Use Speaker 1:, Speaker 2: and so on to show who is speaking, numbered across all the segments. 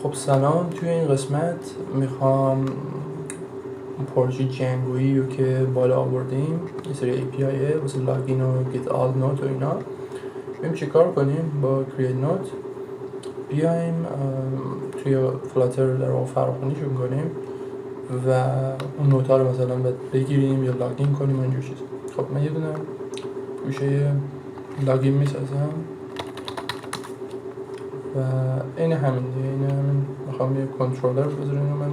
Speaker 1: خب سلام، توی این قسمت میخوام پروژه جنگویی رو که بالا آوردیم یه سری API واسه لاگین و get all note و اینا بریم چی کار کنیم با create note بیایم توی فلاتر در واقع فراخونیشون کنیم و اون نوت ها رو مثلا بگیریم یا لاگین کنیم و اینجور چیز. خب من یه دونه پوشه لاگین میسازم و این همین میخوام یه کنترلر بذارم و من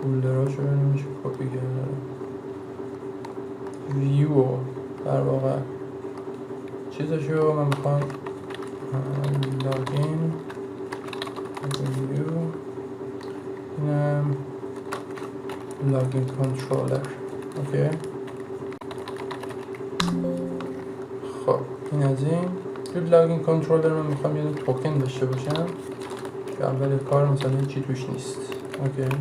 Speaker 1: فولدراشو میشه کپی کردم ویو در واقع چیزشو من میخوام لاگین ویو اینم لاگین کنترلر. اوکی خب این از این توی لاگین کنترلر من میخوام یه توکن داشته باشم که اول کار مثلا هیچی توش نیست. اوکی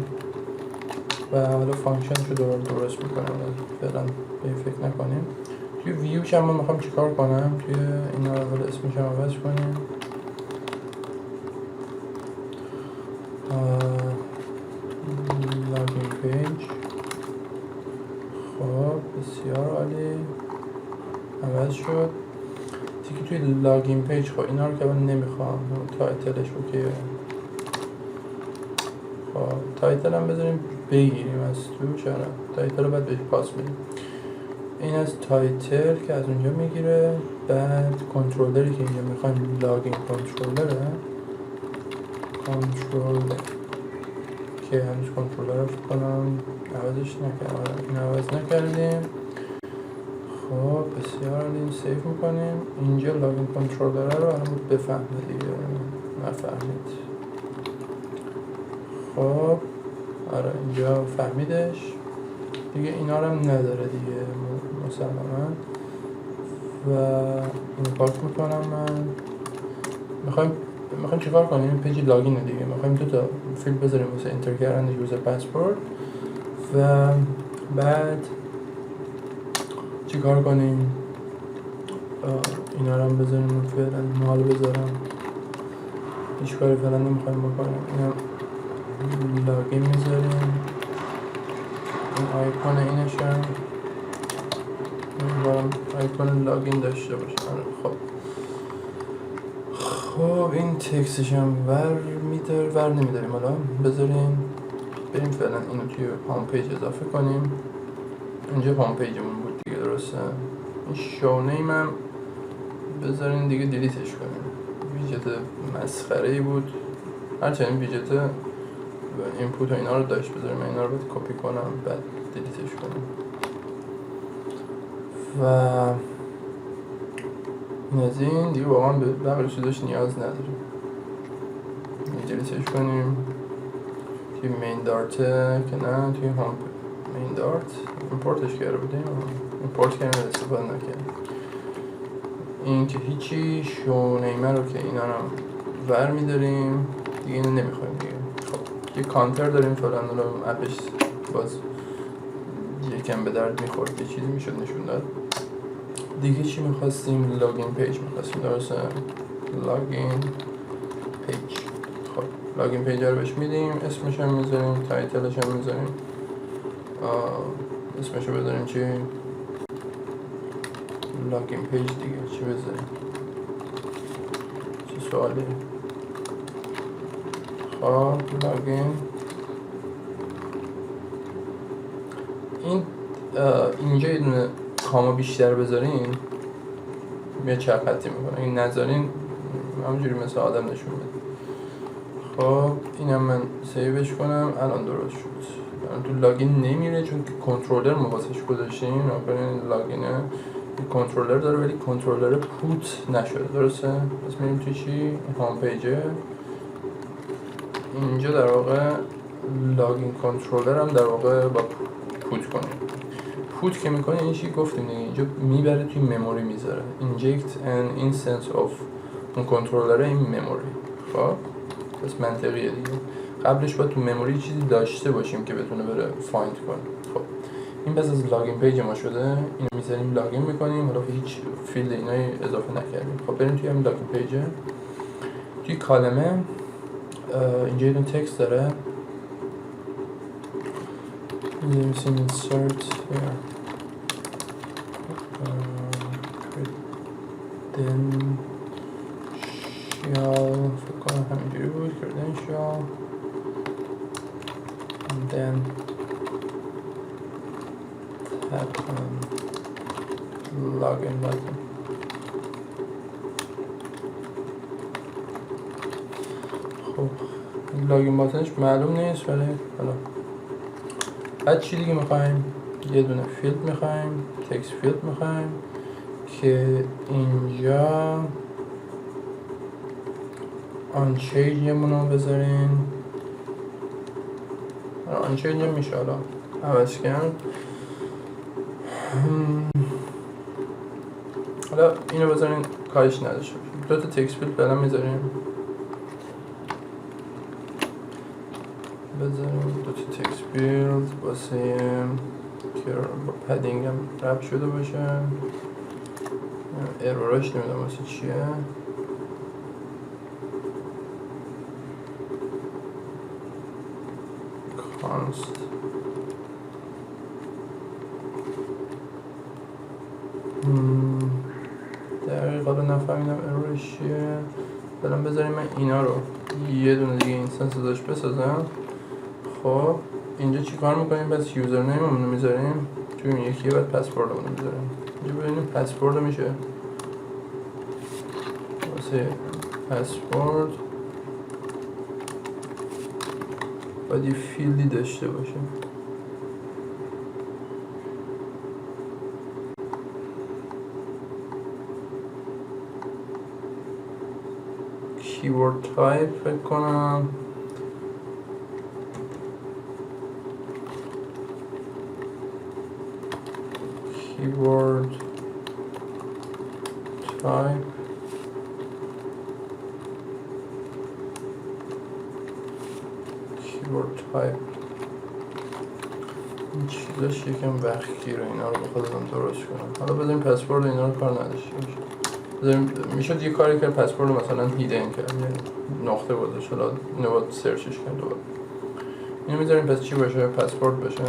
Speaker 1: و حالا فانکشنش رو دوباره درست میکنم فعلا به این فکر نکنیم. توی ویوش هم من میخوام چیکار کنم توی اینا اول اسمش هم عوض کنیم لاگین پیج. خب بسیار عالی عوض شد. دیگه توی لاگین پیج خب اینا رو که من نمیخوام تایتلش اوکی. خب تایتل هم بذاریم بگیریم از تو چرا تایتل رو باید بهش پاس بدیم. این از تایتل که از اونجا میگیره. بعد کنترلری که اینجا میخوایم لاگین کنترلره کنترلر که هنوز کنترلر رو فکر کنم عوضش نکردم. این عوض نکردیم. خب بسیار عالی سیو میکنیم. اینجا لاگین کنترلر رو الان بفهمه دیگه نفهمید. خب آره اینجا فهمیدش دیگه. اینا رو هم نداره دیگه مسلما و این پاک میکنم. من میخوایم چیکار کنیم؟ پیج لاگین دیگه میخوایم دو تا فیلد بذاریم واسه انتر کردن یوزر پسورد و بعد چیکار کنیم؟ اینا رو هم بذاریم فعلا مال بذارم هیچ کاری فعلا نمیخوایم بکنیم. اینا لاگین میذاریم این آیکون اینش هم آیکون لاگین داشته باشه. خب این تکستش هم ور نمیداریم حالا بذاریم بریم فعلا اینو توی هام پیج اضافه کنیم. اینجا هام پیجمون بود دیگه درسته. این شو نیم هم بذارین دیگه دیلیتش کنیم. ویجت مسخره‌ای بود هرچند این ویجت اینپوت و اینا رو داشت. بذاریم اینا رو باید کپی کنم بعد دیلیتش کنیم و این از این دیگه واقعا به بقیه چیزاش نیاز نداریم. دیلیتش کنیم توی مین دارته که نه توی هام مین دارت ایمپورتش کرده بودیم ایمپورت کردیم استفاده نکردیم. این که هیچی شو نیمه رو که اینا رو ور میداریم دیگه اینو نمیخوایم دیگه. خب یه کانتر داریم فعلا رو اپش باز یکم به درد میخورد یه چیزی میشد نشون داد دیگه. چی میخواستیم؟ لاگین پیج میخواستیم درسته. لاگین پیج. خب لاگین پیج رو بهش میدیم اسمش هم میذاریم تایتلش هم میذاریم اسمش رو بذاریم چی؟ لاگین پیج دیگه. چی بذاریم؟ چه سوالی؟ خب لاگین اینجا یه دونه کاما بیشتر بذارین یه چرخ خطی میکنه. این نذارین همونجوری مثل آدم نشون بده. خب اینم من سیوش کنم. الان درست شد. الان تو لاگین نمیره چون که کنترلر مواسش گذاشتیم. نکنین لاگینه کنترلر داره ولی کنترلر پوت نشده درسته. پس میریم توی چی؟ هام پیجه. اینجا در واقع لاگین کنترلر هم در واقع با پوت کنیم. پوت که میکنه این چی گفتیم دیگه اینجا میبره توی مموری میذاره inject an instance of اون کنترلر این مموری. خب پس منطقیه دیگه. قبلش باید تو مموری چیزی داشته باشیم که بتونه بره فایند کنه. خب این پس از لاگین پیج ما شده. اینو میذاریم لاگین میکنیم. حالا هیچ فیلد اینای اضافه نکردیم. خب بریم توی همین لاگین پیجه توی کالمه اینجا یه دونه تکست داره، نویسیم insert here credential، فکر کنم همینجوری بود، credential and then tap on login button. خب لاگین باتنش معلوم نیست، ولی حالا بعد چی دیگه میخوایم؟ یه دونه فیلد میخوایم، تکست فیلد میخوایم که اینجا آن چیجمون رو بذارین. آن چیج میشه حالا عوض کرد. حالا اینو بذارین کارش نداشته باشیم. دو تا تکست فیلد بعدا میذاریم، بذاریم دو تا تکست فیلد واسه که با پدینگ هم ربط شده باشه. اروراش نمیدونم واسه چیه. کانست دقیقا رو نفهمیدم اروراش چیه. برام بذاریم من اینا رو یه دونه دیگه اینستنس ازش بسازم. خب اینجا چی کار میکنیم؟ پس یوزر نیم همونو میذاریم توی این یکیه، بعد پسورد همونو میذاریم. اینجا ببینیم پسورد میشه واسه پسورد باید یه فیلدی داشته باشیم. کیورد تایپ فکر کنم کیورد تایپ این چیزاش یکم وقت گیره اینا رو بخواد درست کنم. حالا بذاریم پسورد اینا رو کار نداشته باشه. بذاریم میشد یه کاری که پسورد مثلا هیدن کرد، نقطه گذاشت، حالا اینو باید سرچش کرد دوباره. اینو میذاریم پس چی باشه؟ پسورد باشه.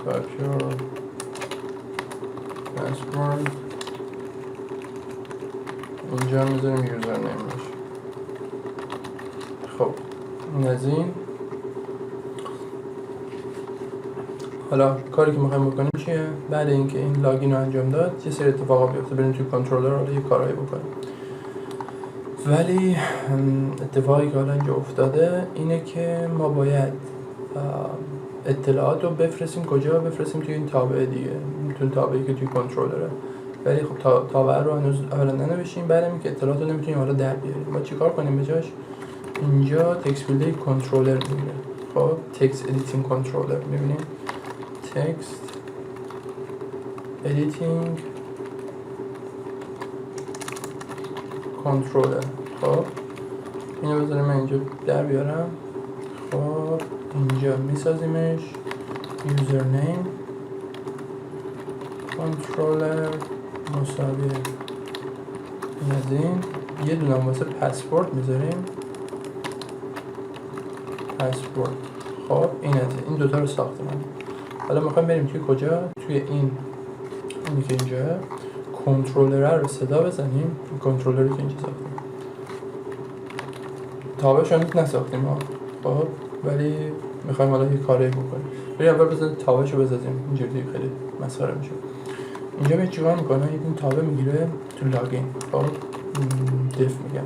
Speaker 1: type your password. اینجا میذاریم یوزر نیم باشه. خب این از این. حالا کاری که میخوایم بکنیم چیه؟ بعد اینکه این لاگین رو انجام داد یه سری اتفاقا بیفته، بریم توی کنترلر حالا یه کارایی بکنیم. ولی اتفاقی که حالا اینجا افتاده اینه که ما باید اطلاعات رو بفرستیم کجا؟ بفرستیم توی این تابع دیگه، توی تابعی که توی کنترلره. ولی خب تابع رو هنوز اولا ننوشیم، بعد اینکه اطلاعات رو نمیتونیم حالا در بیاریم. ما چیکار کنیم بجاش؟ اینجا تکست فیلد کنترلر میبینه. خب تکست ادیتینگ کنترلر میبینیم، تکست ادیتینگ کنترلر. خب اینو بذاریم من اینجا در بیارم. خب اینجا میسازیمش یوزر نیم کنترلر مساوی این از این. یه دونه واسه پسورد میذاریم پسورد. خب این از این دوتا رو ساختیم. حالا میخوایم بریم توی کجا؟ توی این اونی که اینجا کنترلر رو صدا بزنیم. کنترلری که اینجا ساختیم تابعش هنوز نساختیم ها. خب ولی میخوایم حالا یه کاری بکنیم. بریم اول بزنیم تابعش رو بزنیم. اینجوری دیگه خیلی مسخره میشه. اینجا میاد چیکار میکنه؟ یه دونه تابع میگیره تو لاگین. خب دف میگم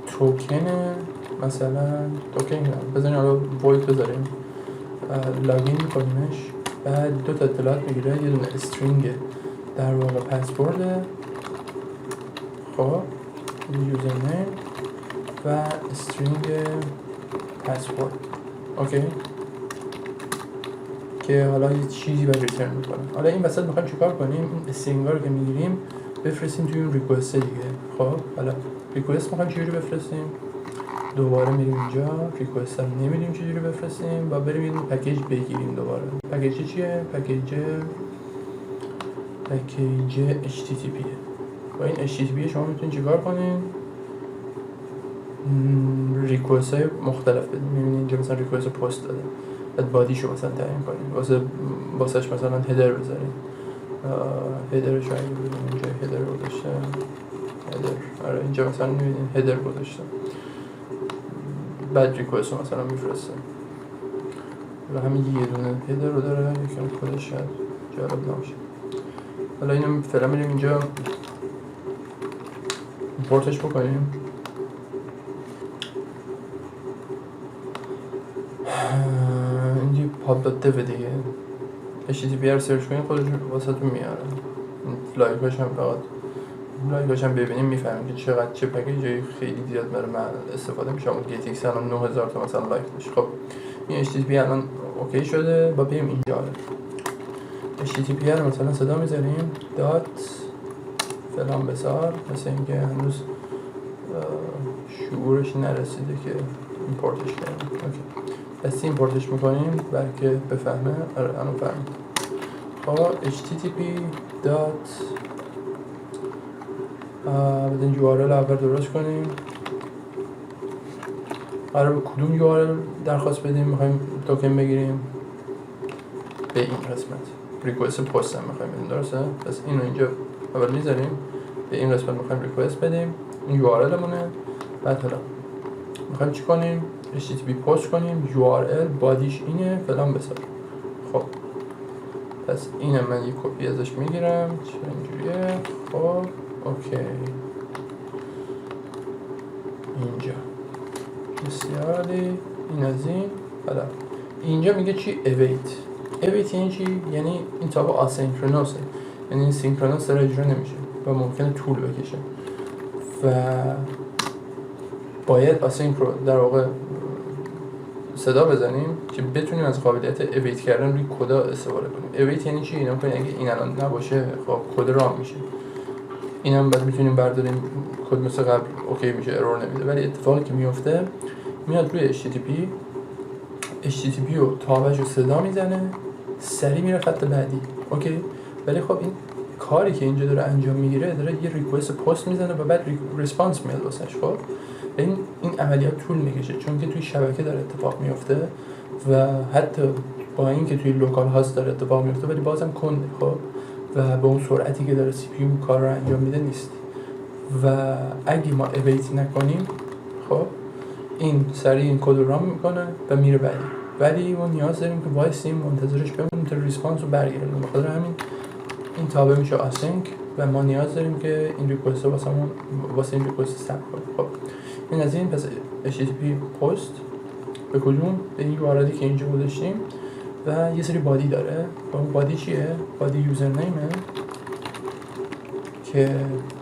Speaker 1: توکن، مثلا توکن بزنیم حالا وید بذاریم لاگین میکنیمش. بعد دو تا اطلاعات میگیره، یه دونه استرینگ در واقع پسورد، خب یوزر نیم و استرینگ پسورد. اوکی که حالا یه چیزی باید ریترن میکنه. حالا این وسط میخوایم چیکار کنیم؟ این استرینگ رو که میگیریم بفرستیم توی اون ریکوست دیگه. خب حالا ریکوست میخوایم چجوری بفرستیم؟ دوباره میریم اینجا ریکوست رو نمیدونیم چجوری بفرستیم و بریم یه پکیج بگیریم. دوباره پکیج چیه؟ پکیج HTTP. با این HTTP شما میتونید چیکار کنین؟ ریکوست های مختلف بدین. میبینید اینجا مثلا ریکوست پست داده، بعد بادیشو مثلا تعیین کنین، واسش مثلا هدر بذارین. هدرش رو اگه ببینید اینجا هدر گذاشته، هدر، آره اینجا مثلا میبینید هدر گذاشته، بعد ریکوست رو مثلا میفرسته و همین یه دونه هدر رو داره، یکم کدش شاید جالب نباشه. حالا اینو فعلا میریم اینجا ایمپورتش بکنیم. اینجا pub.dev دیگه HTTP رو سرچ کنیم خودش واسهتون میاره. لایکاش هم فقط لایکاش هم ببینیم میفهمیم که چقدر چه پکیجی خیلی زیاد برای من استفاده میشه. اون GetX الان 9000 تا مثلا لایک داشت. خب این HTTP الان اوکی شده. با بریم اینجا HTTP رو مثلا صدا میذاریم دات فلان بسار، مثل اینکه هنوز شعورش نرسیده که ایمپورتش کنیم. اوکی پس ایمپورتش میکنیم بلکه بفهمه. آره الان فهمید. خب HTTP دات بدین URL اول درست کنیم. قرار به کدوم URL درخواست بدیم؟ میخوایم توکن بگیریم به این قسمت ریکوست پست هم میخوایم بدیم، درسته؟ پس اینو اینجا اول میذاریم، به این قسمت میخوایم ریکوست بدیم، این URL مونه. بعد حالا میخوایم چی کنیم؟ HTTP پست کنیم، URL بادیش اینه فلان بسار. خب پس اینم من یه کپی ازش میگیرم اینجوریه. خب اوکی اینجا بسیار عالی. این از این. حالا اینجا میگه چی؟ اویت یعنی چی؟ یعنی این تابع آسینکرونوسه، یعنی این سینکرونوس داره اجرا نمیشه و ممکنه طول بکشه و باید آسینکرو در واقع صدا بزنیم که بتونیم از قابلیت اویت کردن روی کدا استفاده کنیم. اویت یعنی چی؟ اینا کنیم اگه این الان نباشه خب کد رام میشه. اینم بعد میتونیم برداریم کد مثل قبل اوکی میشه، ارور نمیده. ولی اتفاقی که میفته میاد روی HTTP رو تابعش رو صدا میزنه، سری میره خط بعدی. اوکی ولی خب این کاری که اینجا داره انجام میگیره داره یه ریکوست پست میزنه و بعد ریسپانس میاد واسش. خب این عملیات طول میکشه چون که توی شبکه داره اتفاق میفته و حتی با اینکه توی لوکال هاست داره اتفاق میفته ولی بازم کنده. خب و به اون سرعتی که داره CPU کار رو انجام میده نیست و اگه ما اویت نکنیم خب این سریع این کد رو رام میکنه و میره بعدی. ولی ما نیاز داریم که وایسیم منتظرش بمونیم تا ریسپانس رو برگردیم. بخاطر همین این تابع میشه آسینک و ما نیاز داریم که این ریکوست رو واسه این ریکوست ثبت کنیم. خب این از این. پس HTTP پست به کدوم؟ به این URLی که اینجا گذاشتیم و یه سری بادی داره. و اون بادی چیه؟ بادی یوزر نیمه که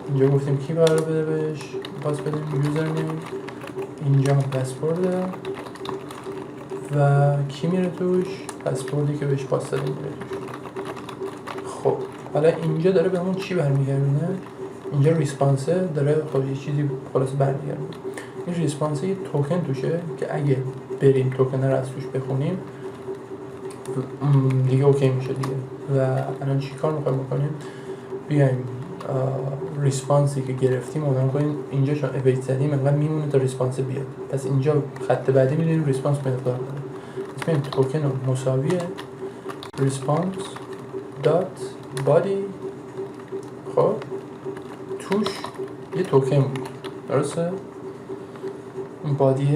Speaker 1: اینجا گفتیم کی قرار بده بهش پاس بدیم یوزر نیم. اینجا پسورده و کی میره توش؟ پسوردی که بهش پاس دادیم میره توش. خب حالا اینجا داره به همون چی برمیگردونه؟ اینجا ریسپانسه داره خب یه چیزی خلاص برمیگردونه. این ریسپانسه یه توکن توشه که اگه بریم توکن رو از توش بخونیم دیگه اوکی میشه دیگه. و الان چی کار میخوایم بکنیم؟ بیایم ریسپانسی که گرفتیم اونم کنیم اینجا، چون اویت زدیم انقدر میمونه تا ریسپانس بیاد. پس اینجا خط بعدی میدونیم ریسپانس مقدار داره. پس بیایم توکن رو مساویه ریسپانس دات بادی. خب توش یه توکن بود، درسته؟ این بادیه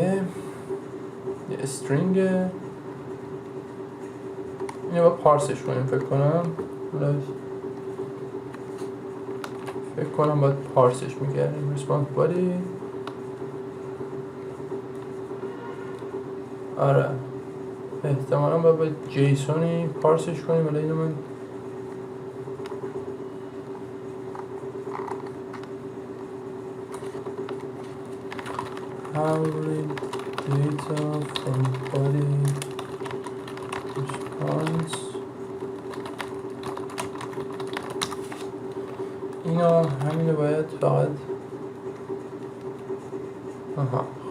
Speaker 1: یه استرینگه، اینو با پارسش کنیم. فکر کنم باید پارسش میکردیم. ریسپانس بادی آره احتمالا باید جیسونی پارسش کنیم. ولی اینو من how read data from body response. اینا همینو باید فقط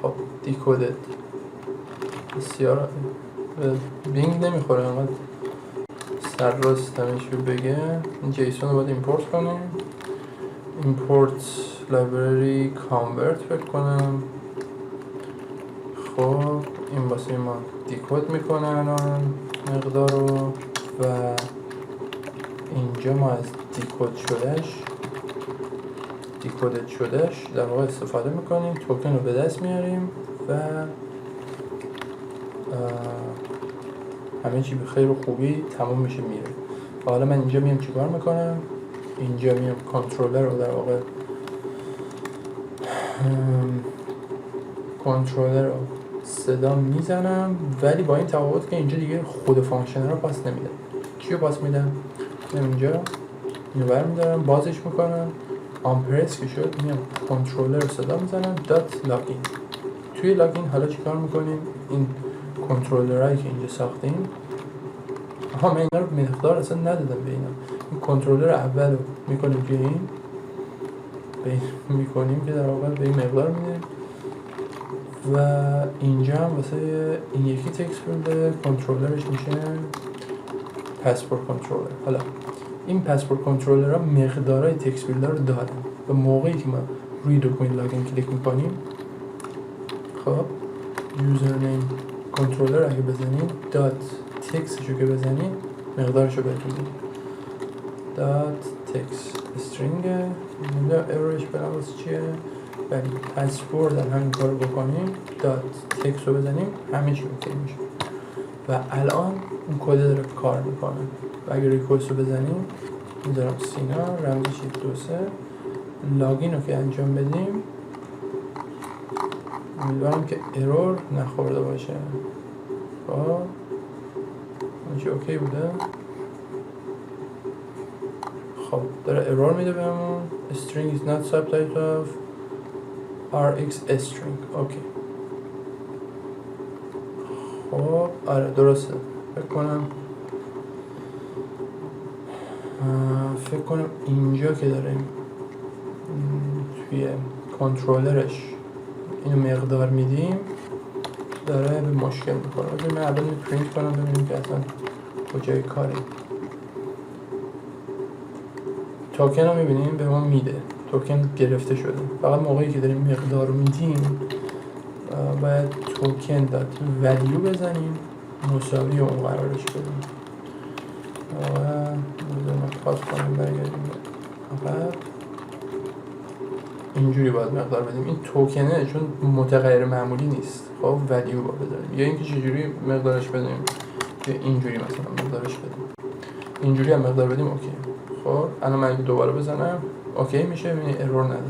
Speaker 1: خب دیکودد. بسیار بینگ نمیخوره انقدر سر راست همیشه بگه. این جیسون رو باید ایمپورت کنیم. import library convert فکر کنم. خب این واسه ما دیکود میکنه الان مقدار رو و اینجا ما از دیکودد شدهش در واقع استفاده میکنیم، توکن رو به دست میاریم و همه چی به خیر و خوبی تموم میشه میره. و حالا من اینجا میام چیکار میکنم؟ اینجا میام کنترلر رو در واقع کنترلر رو صدا میزنم، ولی با این تفاوت که اینجا دیگه خود فانکشن رو پاس نمیدم. چی رو پاس میدم؟ اینجا اینو برمیدارم، بازش میکنم، آمپرس که شد، میام کنترلر رو صدا میزنم دات لاگین. توی لاگین حالا چیکار میکنیم؟ این کنترلرهایی که اینجا ساختیم، من اینا رو مقدار اصلا ندادم به اینا. این کنترلر اول رو میکنیم توی این میکنیم که در واقع به این مقدار میدیم و اینجا هم واسه این یکی تکست فیلد کنترلرش میشه پسورد کنترلر. حالا این پسورد کنترلر ها مقدارهای تکست فیلد رو دارن و موقعی که ما روی دکمه لاگین کلیک میکنیم، خب یوزرنیم کنترلر اگه بزنیم دات تکستشو که بزنیم مقدارشو بهتون میده. دات تکست استرینگ اینجا ارورش بنابراین چیه؟ ولی پسورد هم همین کارو بکنیم دات تکست رو بزنیم همه چی اوکی میشه و الان اون کد داره کار میکنه. و اگه ریکوست رو بزنیم میذارم سینا رمزش 1 2 3 لاگین رو که انجام بدیم، امیدوارم که ارور نخورده باشه. خب اینجا اوکی بوده. خب داره ارور میده بهمون string is not subtype of rx string. اوکی خب آره درسته. فکر کنم اینجا که داریم توی کنترلرش اینو مقدار میدیم داره به مشکل میخوره. بذاریم من اول پرینت کنم ببینیم که اصلا کجای کاری. توکن رو میبینیم به ما میده، توکن گرفته شده. فقط موقعی که داریم مقدار رو میدیم باید توکن دات ولیو بزنیم مساوی اون قرارش بدیم و بذاریم پاس کنیم برگردیم فقط اینجوری باید مقدار بدیم. این توکنه چون متغیر معمولی نیست، خب ولیو باید بذاریم یا اینکه چجوری مقدارش بدیم که اینجوری مثلا مقدارش بدیم، اینجوری هم مقدار بدیم اوکی. خب الان من دوباره بزنم اوکی میشه، ببینید ارور نداره.